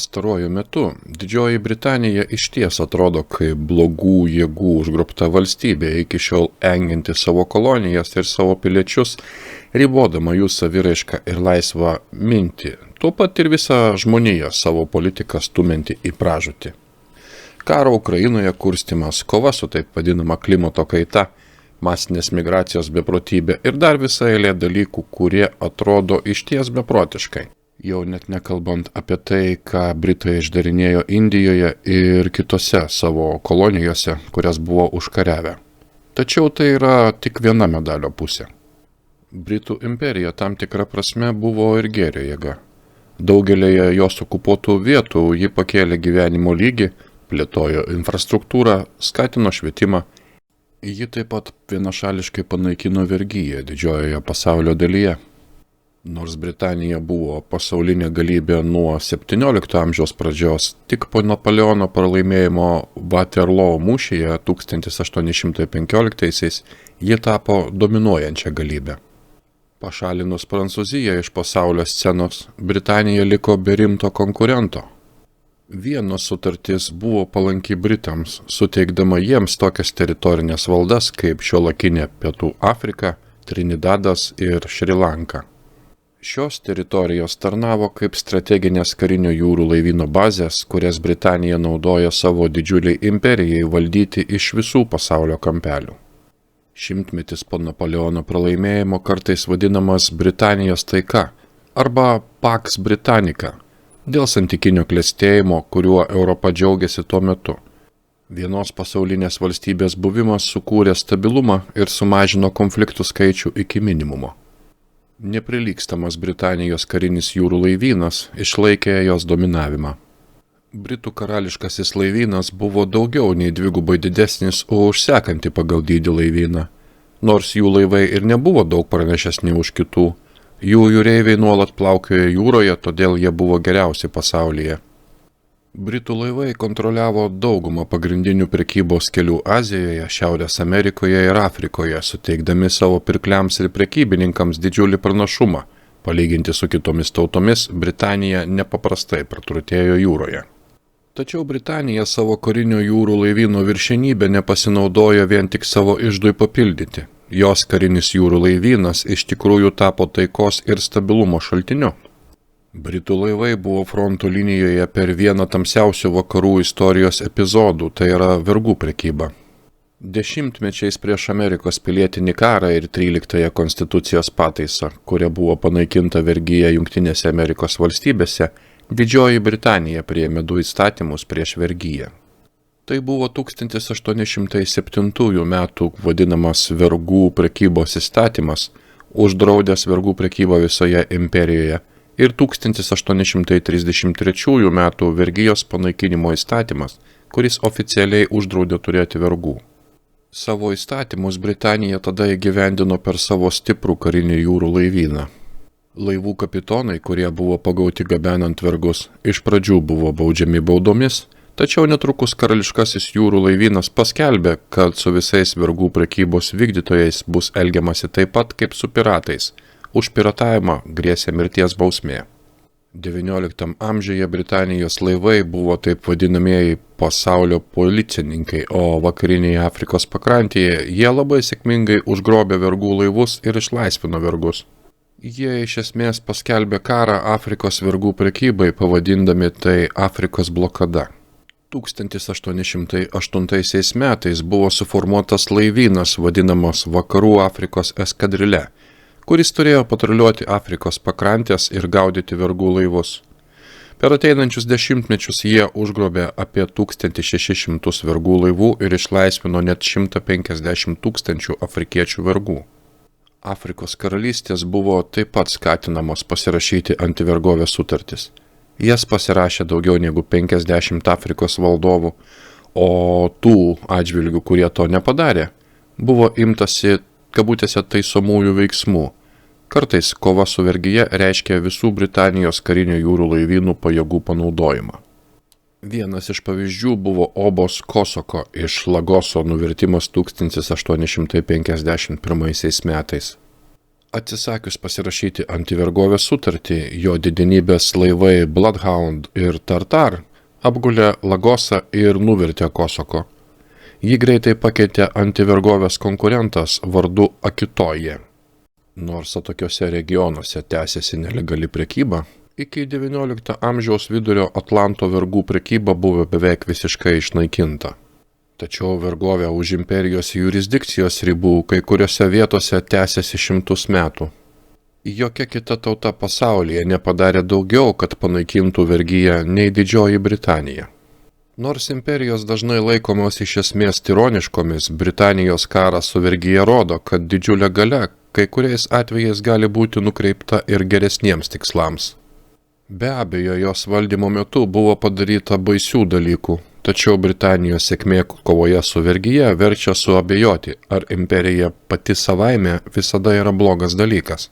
Pastaruoju metu Didžioji Britanija išties atrodo kaip blogų jėgų užgrobta valstybė, iki šiol engianti savo kolonijas ir savo piliečius, ribodama jų saviraišką ir laisvą mintį, tuo pat ir visą žmoniją savo politiką stumianti į pražūtį. Karo Ukrainoje kurstimas, kova su taip vadinama klimato kaita, masinės migracijos beprotybė ir dar visa eilė dalykų, kurie atrodo išties beprotiškai. Jau net nekalbant apie tai, ką Britai išdarinėjo Indijoje ir kitose savo kolonijose, kurias buvo užkariavę. Tačiau tai yra tik viena medalio pusė. Britų imperija tam tikra prasme buvo ir gėrio jėga. Daugelėje jos okupuotų vietų ji pakėlė gyvenimo lygį, plėtojo infrastruktūrą, skatino švietimą. Ji taip pat vienašališkai panaikino vergiją didžiojoje pasaulio dalyje. Nors Britanija buvo pasaulinė galybė nuo 17 amžiaus pradžios, tik po Napoleono pralaimėjimo Waterloo mūšyje 1815-aisiais ji tapo dominuojančia galybė. Pašalinus Prancūziją iš pasaulio scenos, Britanija liko be rimto konkurento. Vienos sutartis buvo palanki Britams, suteikdama jiems tokias teritorinės valdas kaip šiuolaikinė Pietų Afrika, Trinidadas ir Šri Lanka. Šios teritorijos tarnavo kaip strateginės karinio jūrų laivyno bazės, kurias Britanija naudoja savo didžiuliai imperijai valdyti iš visų pasaulio kampelių. Šimtmetis po Napoleono pralaimėjimo kartais vadinamas Britanijos taika arba Pax Britannica, dėl santykinio klestėjimo, kuriuo Europa džiaugiasi tuo metu. Vienos pasaulinės valstybės buvimas sukūrė stabilumą ir sumažino konfliktų skaičių iki minimumo. Neprilygstamas Britanijos karinis jūrų laivynas išlaikė jos dominavimą. Britų karališkasis laivynas buvo daugiau nei dvigubai didesnis už sekantį pagal dydį laivyną. Nors jų laivai ir nebuvo daug pranašesni už kitų, jų jūreiviai nuolat plaukiojo jūroje, todėl jie buvo geriausi pasaulyje. Britų laivai kontroliavo daugumą pagrindinių prekybos kelių Azijoje, Šiaurės Amerikoje ir Afrikoje, suteikdami savo pirkliams ir prekybininkams didžiulį pranašumą. Palyginti su kitomis tautomis, Britanija nepaprastai praturtėjo jūroje. Tačiau Britanija savo karinio jūrų laivyno viršenybę nepasinaudojo vien tik savo iždui papildyti. Jos karinis jūrų laivynas iš tikrųjų tapo taikos ir stabilumo šaltiniu. Britų laivai buvo fronto linijoje per vieną tamsiausių vakarų istorijos epizodų, tai yra vergų prekyba. Dešimtmečiais prieš Amerikos pilietinį karą ir 13-ąją konstitucijos pataisą, kuria buvo panaikinta vergija Jungtinėse Amerikos valstybėse, Didžioji Britanija priėmė 2 įstatymus prieš vergiją. Tai buvo 1807 metų vadinamas vergų prekybos įstatymas, uždraudęs vergų prekybą visoje imperijoje, ir 1833 metų vergijos panaikinimo įstatymas, kuris oficialiai uždraudė turėti vergų. Savo įstatymus Britanija tada įgyvendino per savo stiprų karinį jūrų laivyną. Laivų kapitonai, kurie buvo pagauti gabenant vergus, iš pradžių buvo baudžiami baudomis, tačiau netrukus karališkasis jūrų laivynas paskelbė, kad su visais vergų prekybos vykdytojais bus elgiamasi taip pat kaip su piratais. Už piratavimą grėsė mirties bausmė. XIX amžiuje Britanijos laivai buvo taip vadinamieji pasaulio policininkai, o vakarinėje Afrikos pakrantėje jie labai sėkmingai užgrobė vergų laivus ir išlaisvino vergus. Jie iš esmės paskelbė karą Afrikos vergų prekybai, pavadindami tai Afrikos blokada. 1808 metais buvo suformuotas laivynas vadinamas Vakarų Afrikos eskadrile, kuris turėjo patruliuoti Afrikos pakrantės ir gaudyti vergų laivus. Per ateinančius dešimtmečius jie užgrobė apie 1600 vergų laivų ir išlaisvino net 150 000 afrikiečių vergų. Afrikos karalystės buvo taip pat skatinamos pasirašyti antivergovės sutartis. Jas pasirašė daugiau negu 50 Afrikos valdovų, o tų atžvilgių, kurie to nepadarė, buvo imtasi kabutėse taisomųjų veiksmų. Kartais kova su vergija reiškia visų Britanijos karinio jūrų laivynų pajėgų panaudojimą. Vienas iš pavyzdžių buvo Obos Kosoko iš Lagoso nuvertimas 1851 metais. Atsisakius pasirašyti antivergovės sutartį, jo didenybės laivai Bloodhound ir Tartar apgulė Lagosą ir nuvertė Kosoko. Jį greitai pakeitė antivergovės konkurentas vardu Akitoje. Nors tokiuose regionuose tęsiasi nelegali prekyba, iki XIX amžiaus vidurio Atlanto vergų prekyba buvo beveik visiškai išnaikinta. Tačiau vergovė už imperijos jurisdikcijos ribų kai kuriuose vietose tęsiasi šimtus metų. Jokia kita tauta pasaulyje nepadarė daugiau, kad panaikintų vergiją nei Didžioji Britanija. Nors imperijos dažnai laikomos iš esmės tironiškomis, Britanijos karas su vergija rodo, kad didžiulė galia kai kuriais atvejais gali būti nukreipta ir geresniems tikslams. Be abejo, jos valdymo metu buvo padaryta baisių dalykų, tačiau Britanijos sėkmė kovoje su vergija verčia suabejoti, ar imperija pati savaime visada yra blogas dalykas.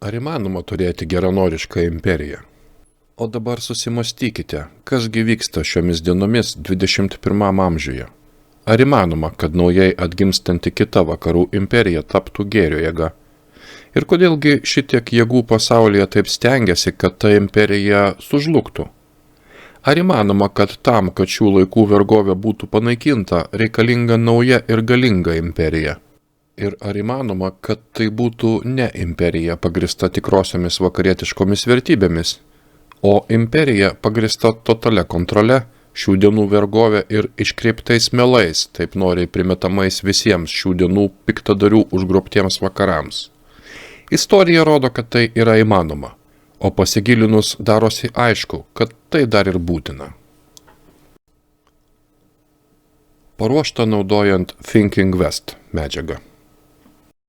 Ar įmanoma turėti geranorišką imperiją? O dabar susimastykite, kasgi vyksta šiomis dienomis 21 amžiuje. Ar įmanoma, kad naujai atgimstanti kita vakarų imperija taptų gėrio jėga? Ir kodėlgi šitiek jėgų pasaulyje taip stengiasi, kad ta imperija sužlugtų? Ar įmanoma, kad tam, kad šių laikų vergovė būtų panaikinta, reikalinga nauja ir galinga imperija? Ir ar įmanoma, kad tai būtų ne imperija pagrista tikrosiomis vakarietiškomis vertybėmis, o imperija pagrista totalia kontrole, šių dienų vergovė ir iškreiptais melais, taip noriai primetamais visiems šių dienų piktadarių užgrobtiems vakarams? Istorija rodo, kad tai yra įmanoma, o pasigilinus darosi aišku, kad tai dar ir būtina. Paruošta naudojant Thinking West medžiagą.